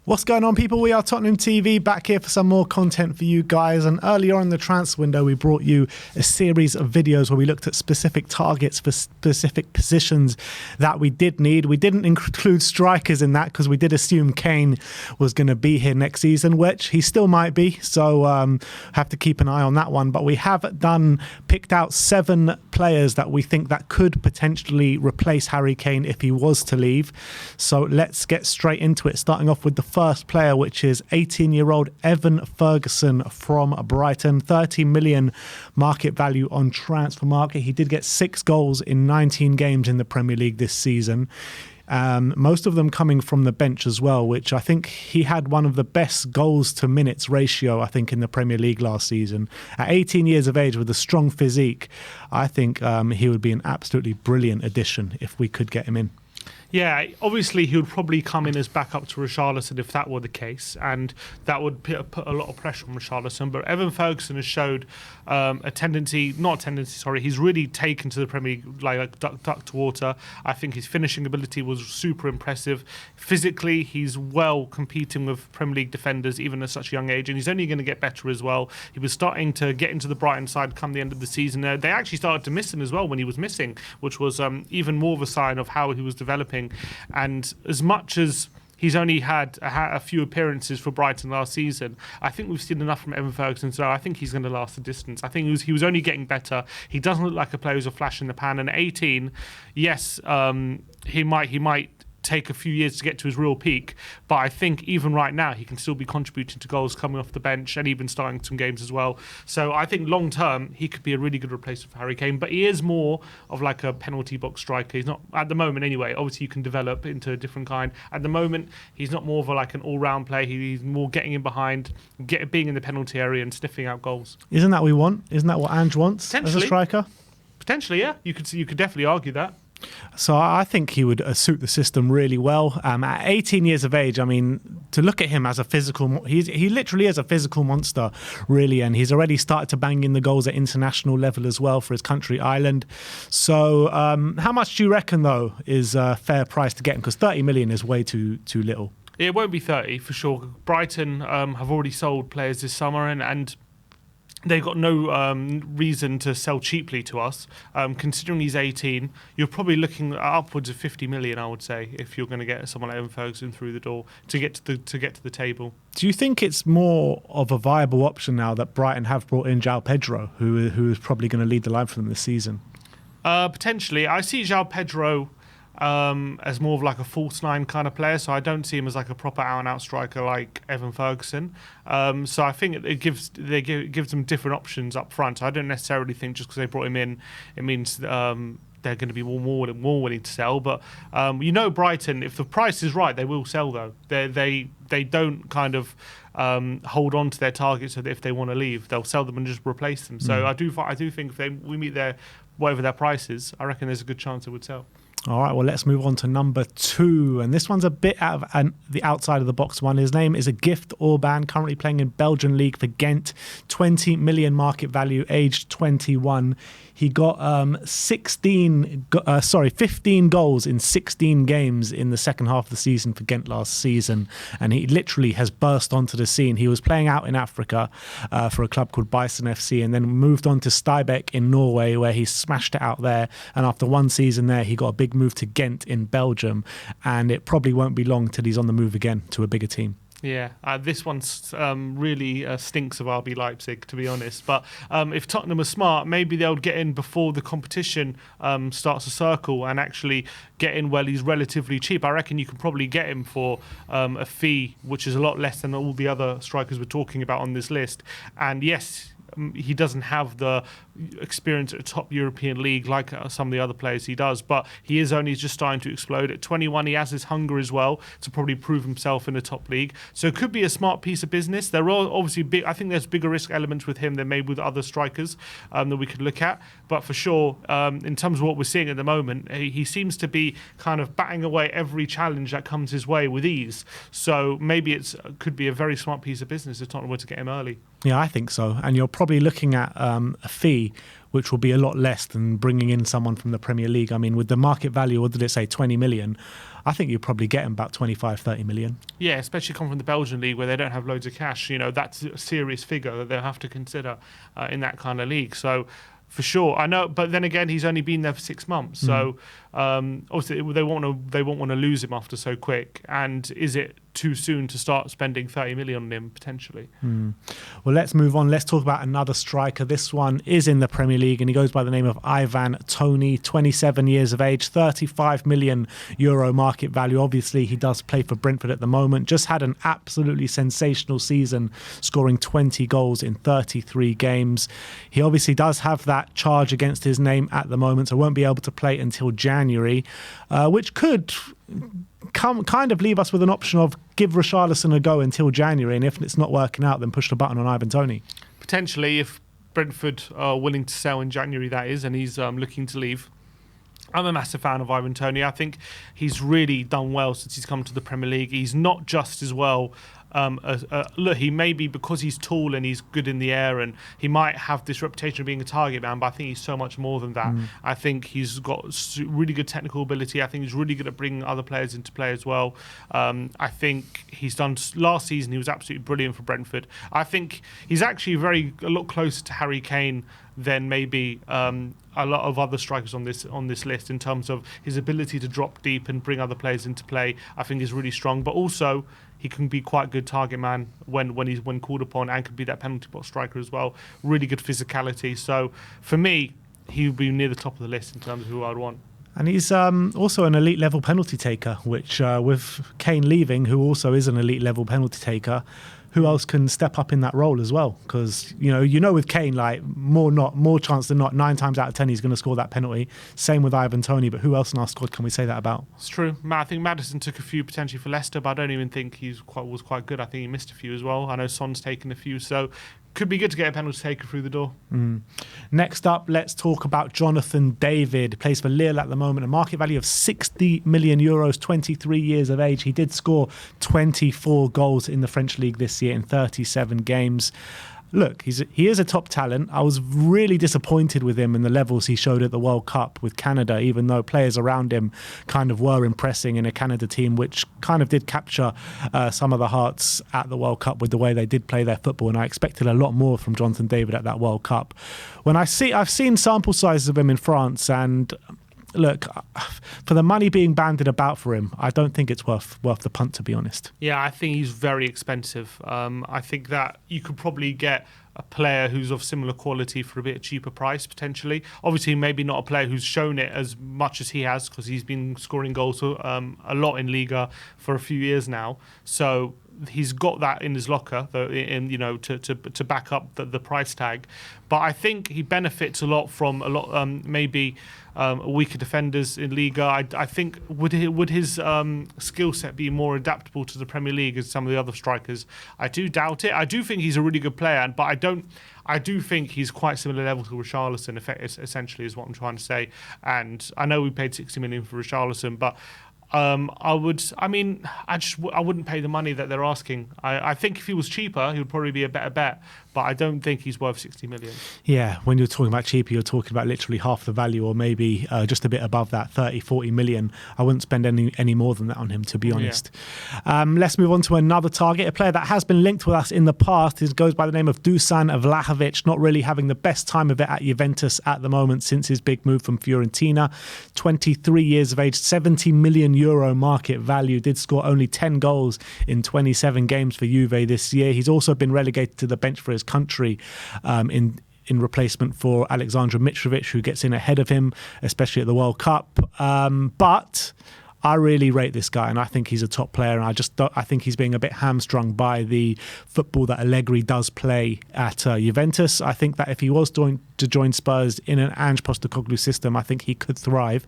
What's going on, people? We are Tottenham TV, back here for some more content for you guys. And earlier on in the transfer window, we brought you a series of videos where we looked at specific targets for specific positions that we did need. We didn't include strikers in that because we did assume Kane was going to be here next season, which he still might be. So have to keep an eye on that one. But we have picked out 7 players that we think that could potentially replace Harry Kane if he was to leave. So let's get straight into it, starting off with the first player, which is 18-year-old Evan Ferguson from Brighton. 30 million market value on transfer market. He did get 6 goals in 19 games in the Premier League this season. Most of them coming from the bench as well, which I think he had one of the best goals to minutes ratio, I think, in the Premier League last season. At 18 years of age with a strong physique, I think he would be an absolutely brilliant addition if we could get him in. Yeah, obviously he would probably come in as backup to Richarlison if that were the case, and that would put a lot of pressure on Richarlison. But Evan Ferguson has showed he's really taken to the Premier League like duck to water. I think his finishing ability was super impressive. Physically, he's well competing with Premier League defenders even at such a young age, and he's only going to get better as well. He was starting to get into the Brighton side come the end of the season. They actually started to miss him as well when he was missing, which was even more of a sign of how he was developing. And as much as he's only had a few appearances for Brighton last season, I think we've seen enough from Evan Ferguson, so I think he's going to last the distance. I think he was only getting better. He doesn't look like a player who's a flash in the pan. And at 18, yes, he might take a few years to get to his real peak, but I think even right now he can still be contributing to goals coming off the bench and even starting some games as well. So I think long term he could be a really good replacement for Harry Kane, but he is more of like a penalty box striker. He's not at the moment anyway. Obviously you can develop into a different kind. At the moment he's not more of like an all-round player. He's more getting in behind, being in the penalty area and sniffing out goals. Isn't that what we want? Isn't that what Ange wants as a striker? Potentially, yeah. You could definitely argue that. So I think he would suit the system really well. At 18 years of age, I mean, to look at him as a physical, he literally is a physical monster, really, and he's already started to bang in the goals at international level as well for his country, Ireland. So how much do you reckon, though, is a fair price to get him? Because 30 million is way too little. It won't be 30 for sure. Brighton have already sold players this summer, and they've got no reason to sell cheaply to us. Considering he's 18, you're probably looking at upwards of 50 million, I would say, if you're going to get someone like Evan Ferguson through the door to get to the table. Do you think it's more of a viable option now that Brighton have brought in João Pedro, who is probably going to lead the line for them this season? Potentially. I see João Pedro as more of like a false 9 kind of player, so I don't see him as like a proper out-and-out striker like Evan Ferguson. So I think it gives them different options up front. I don't necessarily think just because they brought him in, it means they're going to be more willing to sell. But Brighton, if the price is right, they will sell though. They don't kind of hold on to their targets, so that if they want to leave, they'll sell them and just replace them. So I do think if we meet whatever their price is, I reckon there's a good chance it would sell. All right, well, let's move on to number 2. And this one's a bit out of the outside of the box one. His name is Gift Orban, currently playing in Belgian League for Ghent. 20 million market value, aged 21. He got 15 goals in 16 games in the second half of the season for Ghent last season. And he literally has burst onto the scene. He was playing out in Africa for a club called Bison FC and then moved on to Stabæk in Norway, where he smashed it out there. And after one season there, he got a big move to Ghent in Belgium. And it probably won't be long till he's on the move again to a bigger team. Yeah, this one really stinks of RB Leipzig, to be honest. But if Tottenham are smart, maybe they'll get in before the competition starts to circle and actually get in while he's relatively cheap. I reckon you can probably get him for a fee which is a lot less than all the other strikers we're talking about on this list. And yes, he doesn't have the experience at a top European league like some of the other players he does, but he is only just starting to explode. At 21, he has his hunger as well to probably prove himself in a top league. So it could be a smart piece of business. There are obviously I think there's bigger risk elements with him than maybe with other strikers that we could look at. But for sure, in terms of what we're seeing at the moment, he seems to be kind of batting away every challenge that comes his way with ease. So maybe it could be a very smart piece of business if Tottenham were to get him early. Yeah, I think so. And you're probably probably looking at a fee which will be a lot less than bringing in someone from the Premier League. I mean, with the market value, what did it say, 20 million? I think you'd probably get him about 25, 30 million. Yeah, especially come from the Belgian league where they don't have loads of cash. You know, that's a serious figure that they'll have to consider in that kind of league. So, for sure, I know, but then again, he's only been there for 6 months, so obviously they won't want to lose him after so quick. And is it too soon to start spending 30 million on him potentially? Well, let's move on. Let's talk about another striker. This one is in the Premier League, and he goes by the name of Ivan Toney, 27 years of age, 35 million euro market value. Obviously, he does play for Brentford at the moment. Just had an absolutely sensational season, scoring 20 goals in 33 games. He obviously does have that charge against his name at the moment, so won't be able to play until January, which could kind of leave us with an option of give Richarlison a go until January, and if it's not working out, then push the button on Ivan Toney. Potentially, if Brentford are willing to sell in January, that is, and he's looking to leave. I'm a massive fan of Ivan Toney. I think he's really done well since he's come to the Premier League. He's not just as well. Look, he may be, because he's tall and he's good in the air, and he might have this reputation of being a target man, but I think he's so much more than that. I think he's got really good technical ability. I think he's really good at bringing other players into play as well. I think he's done, last season he was absolutely brilliant for Brentford. I think he's actually a lot closer to Harry Kane than maybe a lot of other strikers on this list, in terms of his ability to drop deep and bring other players into play. I think is really strong, but also he can be quite a good target man when called upon, and can be that penalty box striker as well. Really good physicality. So for me, he would be near the top of the list in terms of who I'd want. And he's also an elite level penalty taker, which with Kane leaving, who also is an elite level penalty taker, who else can step up in that role as well? Because you know with Kane, like more chance than not, 9 times out of 10 he's going to score that penalty. Same with Ivan Toney, but who else in our squad can we say that about? It's true. I think Maddison took a few potentially for Leicester, but I don't even think he was quite good. I think he missed a few as well. I know Son's taken a few, so could be good to get a penalty taker through the door. Next up, let's talk about Jonathan David. Plays for Lille at the moment. A market value of 60 million euros, 23 years of age. He did score 24 goals in the French league this year in 37 games. Look, he is a top talent. I was really disappointed with him in the levels he showed at the World Cup with Canada, even though players around him kind of were impressing in a Canada team, which kind of did capture some of the hearts at the World Cup with the way they did play their football. And I expected a lot more from Jonathan David at that World Cup. I've seen sample sizes of him in France, and look, for the money being banded about for him, I don't think it's worth the punt, to be honest. Yeah, I think he's very expensive. I think that you could probably get a player who's of similar quality for a bit cheaper price, potentially. Obviously, maybe not a player who's shown it as much as he has, because he's been scoring goals a lot in Liga for a few years now. So he's got that in his locker, to back up the price tag. But I think he benefits a lot from maybe weaker defenders in Liga. I think would his skill set be more adaptable to the Premier League as some of the other strikers? I do doubt it. I do think he's a really good player, but I do think he's quite similar level to Richarlison, essentially, is what I'm trying to say. And I know we paid 60 million for Richarlison, but I wouldn't pay the money that they're asking. I think if he was cheaper, he would probably be a better bet, but I don't think he's worth 60 million. Yeah, when you're talking about cheaper, you're talking about literally half the value, or maybe just a bit above that, 30, 40 million. I wouldn't spend any more than that on him, to be honest. Yeah. Let's move on to another target, a player that has been linked with us in the past. He goes by the name of Dusan Vlahovic, not really having the best time of it at Juventus at the moment since his big move from Fiorentina. 23 years of age, 70 million euro market value, did score only 10 goals in 27 games for Juve this year. He's also been relegated to the bench for his country in replacement for Aleksandar Mitrovic, who gets in ahead of him, especially at the World Cup. But I really rate this guy, and I think he's a top player. And I think he's being a bit hamstrung by the football that Allegri does play at Juventus. I think that if he was to join Spurs in an Ange Postecoglou system, I think he could thrive.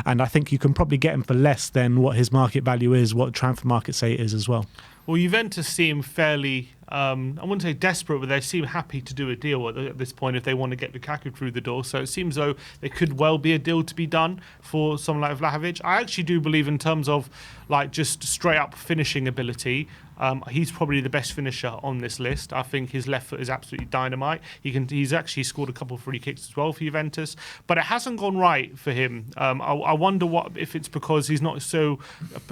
And I think you can probably get him for less than what his market value is, what the transfer market say it is as well. Well, Juventus seem fairly, I wouldn't say desperate, but they seem happy to do a deal at this point if they want to get Lukaku through the door. So it seems though there could well be a deal to be done for someone like Vlahovic. I actually do believe, in terms of like just straight up finishing ability, He's probably the best finisher on this list. I think his left foot is absolutely dynamite. He's actually scored a couple of free kicks as well for Juventus, but it hasn't gone right for him. I wonder if it's because he's not so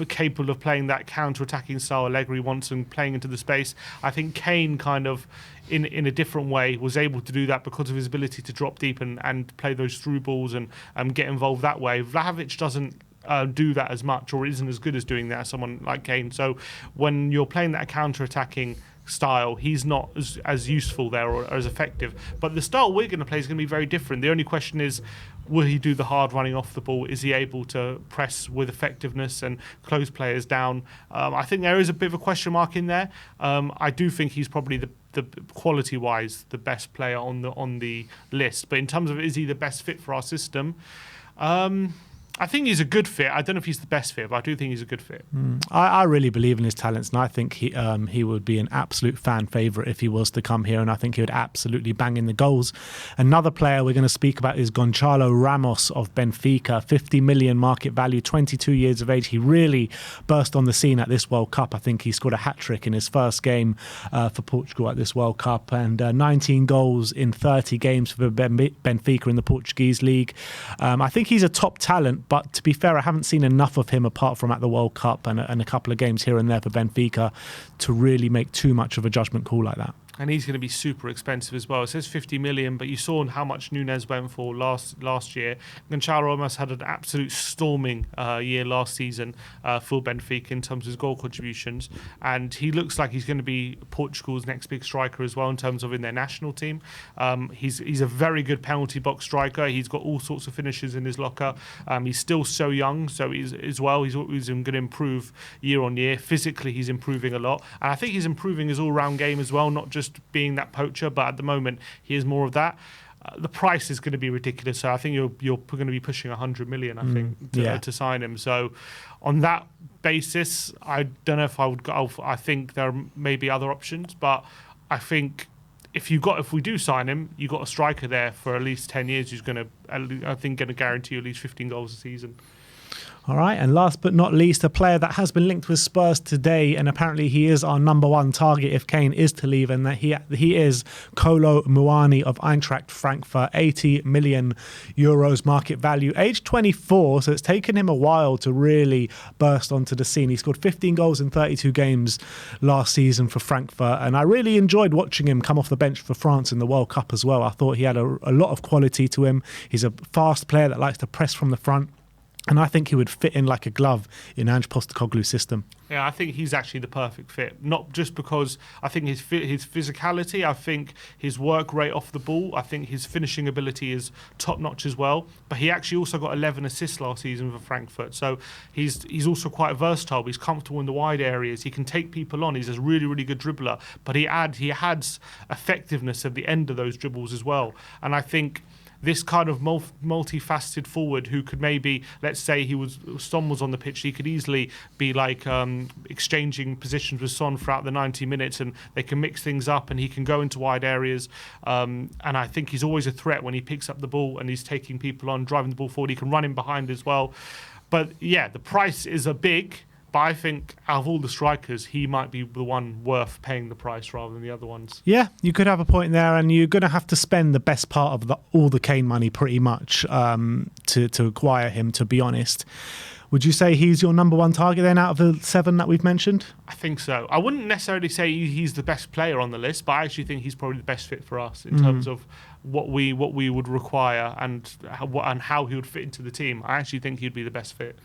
capable of playing that counter-attacking style Allegri wants and playing into the space. I think Kane kind of, in a different way, was able to do that because of his ability to drop deep and play those through balls and get involved that way. Vlahovic doesn't do that as much, or isn't as good as doing that as someone like Kane. So when you're playing that counter-attacking style, he's not as useful there or as effective. But the style we're going to play is going to be very different. The only question is, will he do the hard running off the ball? Is he able to press with effectiveness and close players down? I think there is a bit of a question mark in there. I do think he's probably the quality-wise the best player on the list. But in terms of is he the best fit for our system? I think he's a good fit. I don't know if he's the best fit, but I do think he's a good fit. I really believe in his talents, and I think he would be an absolute fan favourite if he was to come here, and I think he would absolutely bang in the goals. Another player we're going to speak about is Goncalo Ramos of Benfica, 50 million market value, 22 years of age. He really burst on the scene at this World Cup. I think he scored a hat-trick in his first game for Portugal at this World Cup, and 19 goals in 30 games for Benfica in the Portuguese league. I think he's a top talent, but to be fair, I haven't seen enough of him apart from at the World Cup and a couple of games here and there for Benfica to really make too much of a judgment call like that. And he's going to be super expensive as well. It says 50 million, but you saw how much Nunes went for last year. Goncalo Ramos had an absolute storming year last season for Benfica in terms of his goal contributions. And he looks like he's going to be Portugal's next big striker as well in terms of in their national team. He's a very good penalty box striker. He's got all sorts of finishes in his locker. He's still so young, so he's going to improve year on year. Physically, he's improving a lot. And I think he's improving his all-round game as well, not just being that poacher, but at the moment he is more of that. The price is going to be ridiculous, so I think you're going to be pushing 100 million, I think, to sign him. So on that basis, I don't know if I would go. I think there may be other options, but I think if we do sign him, you got a striker there for at least 10 years who's going to guarantee you at least 15 goals a season. All right, and last but not least, a player that has been linked with Spurs today, and apparently he is our number one target if Kane is to leave, and that he is Kolo Muani of Eintracht Frankfurt, 80 million euros market value, age 24, so it's taken him a while to really burst onto the scene. He scored 15 goals in 32 games last season for Frankfurt, and I really enjoyed watching him come off the bench for France in the World Cup as well. I thought he had a lot of quality to him. He's a fast player that likes to press from the front. And I think he would fit in like a glove in Ange Postecoglou's system. Yeah, I think he's actually the perfect fit. Not just because I think his physicality, I think his work rate off the ball, I think his finishing ability is top-notch as well. But he actually also got 11 assists last season for Frankfurt. So he's also quite versatile. He's comfortable in the wide areas. He can take people on. He's a really, really good dribbler. But he adds effectiveness at the end of those dribbles as well. And I think this kind of multifaceted forward who could maybe, let's say Son was on the pitch, he could easily be like exchanging positions with Son throughout the 90 minutes, and they can mix things up and he can go into wide areas. And I think he's always a threat when he picks up the ball and he's taking people on, driving the ball forward. He can run in behind as well. But yeah, the price is a big... But I think out of all the strikers, he might be the one worth paying the price rather than the other ones. Yeah, you could have a point there, and you're going to have to spend the best part of all the Kane money pretty much to acquire him, to be honest. Would you say he's your number one target then out of the 7 that we've mentioned? I think so. I wouldn't necessarily say he's the best player on the list, but I actually think he's probably the best fit for us in terms of what we would require and how he would fit into the team. I actually think he'd be the best fit.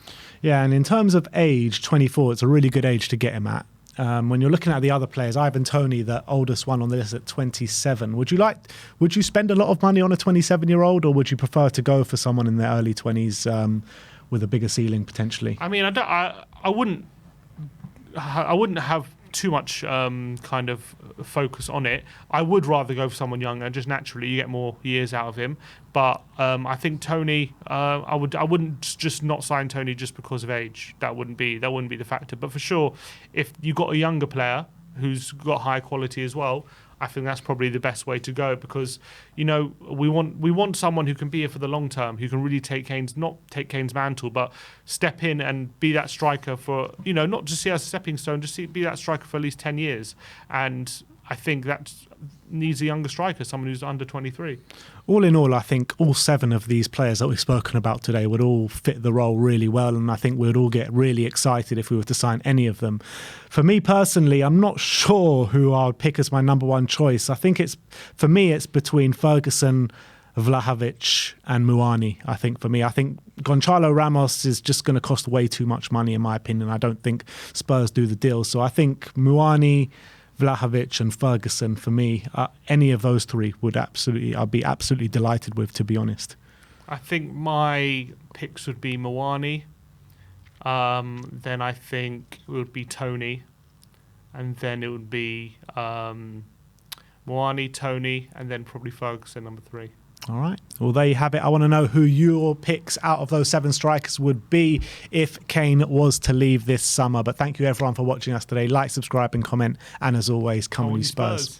Yeah, and in terms of age, 24, it's a really good age to get him at. When you're looking at the other players, Ivan Toney, the oldest one on the list at 27. Would you spend a lot of money on a 27-year-old, or would you prefer to go for someone in their early 20s with a bigger ceiling potentially? I mean, I wouldn't have too much kind of focus on it. I would rather go for someone younger. Just naturally, you get more years out of him. But I think Toney, I wouldn't just not sign Toney just because of age. That wouldn't be the factor. But for sure, if you got a younger player who's got high quality as well, I think that's probably the best way to go, because we want someone who can be here for the long term, who can really not take Kane's mantle, but step in and be that striker for, not just see as a stepping stone, be that striker for at least 10 years. And I think that needs a younger striker, someone who's under 23. All in all, I think all 7 of these players that we've spoken about today would all fit the role really well, and I think we'd all get really excited if we were to sign any of them. For me personally, I'm not sure who I would pick as my number 1 choice. I think it's between Ferguson, Vlahovic and Muani. I think Goncalo Ramos is just going to cost way too much money, in my opinion. I don't think Spurs do the deal. So I think Muani, Vlahovic and Ferguson, for me, any of those 3 I'd be absolutely delighted with, to be honest. I think my picks would be Muani, then I think it would be Tony, and then it would be Muani, Tony, and then probably Ferguson, number 3. All right. Well, there you have it. I want to know who your picks out of those 7 strikers would be if Kane was to leave this summer. But thank you, everyone, for watching us today. Like, subscribe and comment. And as always, come on, you Spurs.